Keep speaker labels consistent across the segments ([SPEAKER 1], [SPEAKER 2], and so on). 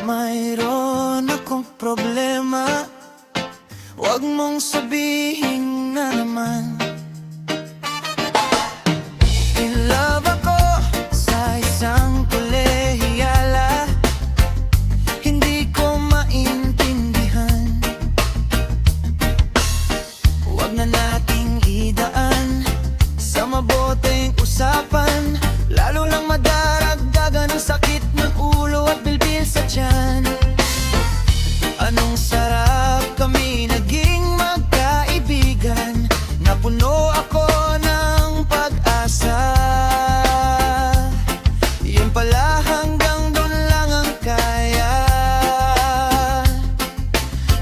[SPEAKER 1] Mayroon akong problema, huwag mong sabihin na naman. In love ako sa isang kolehiyala, hindi ko maintindihan. Huwag na nating idaan sa mabuting usapan, lalo lang madaragdagan ng sakit ng ulo at bilbil sa tiyan. Anong sarap kami naging magkaibigan, napuno ako ng pag-asa. Yun pala hanggang doon lang ang kaya.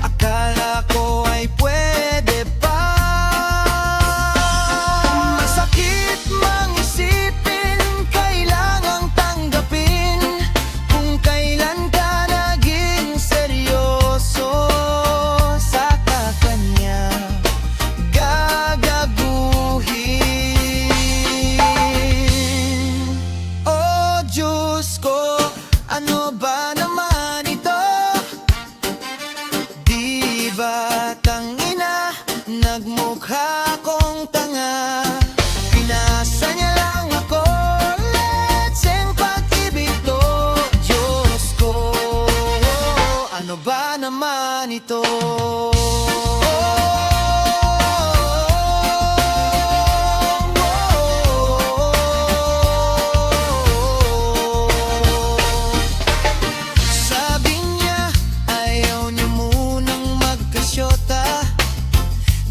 [SPEAKER 1] Akala ko ay pwede pa. Masakit mang isipin, kailangang tanggapin kung kailan ka naging seryoso sa kakanya gagaguhin. Oh Diyos ko, ano ba naman ito? Di ba tangina, nagmukha akong tanga? Pinasa niya lang ako, letseng pag-ibig to. Diyos ko, ano ba naman ito? Sabi niya, ayaw niya munang magkasyota.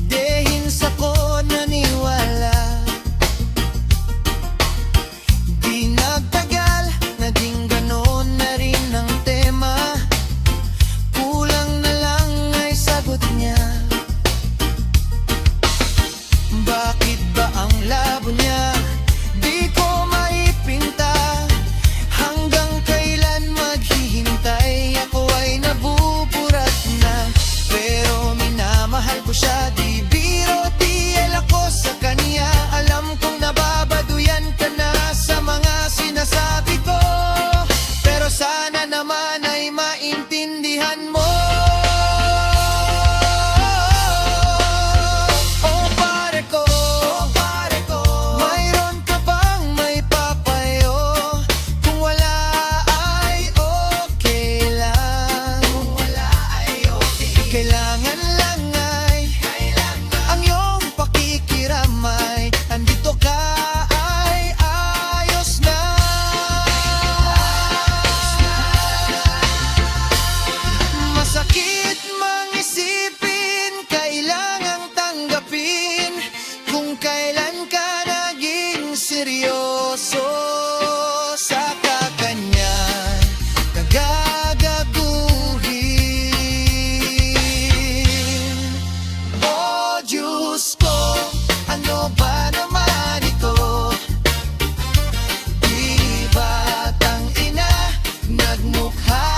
[SPEAKER 1] Dehins ako naniwala. Di nagtagal, naging ganon na rin ang tema. Kulang na lang ay sagot niya. Bakit ba ang labo niya di ko maipinta? Hanggang kailan maghihintay? Ako ay nabuburat na, pero minamahal ko siya. Di biro, tiel ako sa kanya. Alam kong nababaduyan ka na sa mga sinasabi ko, pero sana naman ay maintindihan mo. Oh pare ko, mayroon ka bang may papayo? Kung wala ay okay lang. Kailangan lang ay ang iyong pakikiramay. Andito ka ay ayos na. Masakit mang isipin, kailangang tanggapin kung kailan ka naging seryoso sa kakanya gagaguhin. Oh Diyos ko, ano ba naman ito? Di ba tangina, nagmukha